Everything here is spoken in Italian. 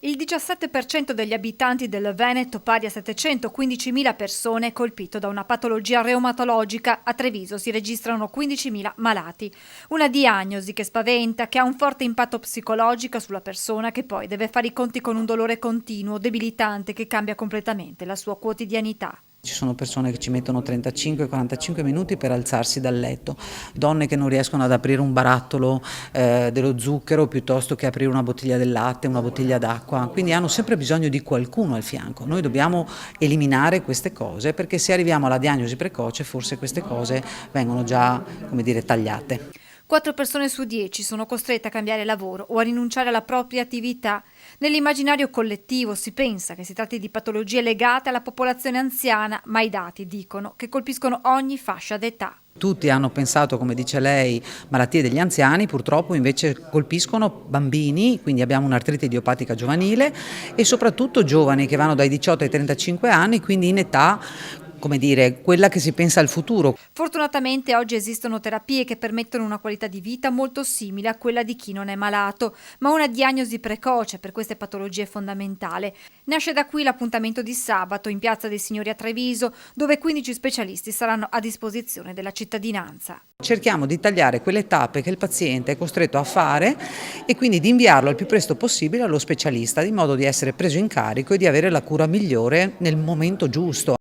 Il 17% degli abitanti del Veneto, pari a 715.000 persone, è colpito da una patologia reumatologica. A Treviso si registrano 15.000 malati. Una diagnosi che spaventa, che ha un forte impatto psicologico sulla persona, che poi deve fare i conti con un dolore continuo, debilitante, che cambia completamente la sua quotidianità. Ci sono persone che ci mettono 35-45 minuti per alzarsi dal letto, donne che non riescono ad aprire un barattolo dello zucchero piuttosto che aprire una bottiglia del latte, una bottiglia d'acqua, quindi hanno sempre bisogno di qualcuno al fianco. Noi dobbiamo eliminare queste cose perché se arriviamo alla diagnosi precoce forse queste cose vengono già, come dire, tagliate. 4 persone su 10 sono costrette a cambiare lavoro o a rinunciare alla propria attività. Nell'immaginario collettivo si pensa che si tratti di patologie legate alla popolazione anziana, ma i dati dicono che colpiscono ogni fascia d'età. Tutti hanno pensato, come dice lei, malattie degli anziani, purtroppo invece colpiscono bambini, quindi abbiamo un'artrite idiopatica giovanile e soprattutto giovani che vanno dai 18 ai 35 anni, quindi in età, come dire, quella che si pensa al futuro. Fortunatamente oggi esistono terapie che permettono una qualità di vita molto simile a quella di chi non è malato, ma una diagnosi precoce per queste patologie è fondamentale. Nasce da qui l'appuntamento di sabato in Piazza dei Signori a Treviso, dove 15 specialisti saranno a disposizione della cittadinanza. Cerchiamo di tagliare quelle tappe che il paziente è costretto a fare e quindi di inviarlo il più presto possibile allo specialista, in modo di essere preso in carico e di avere la cura migliore nel momento giusto.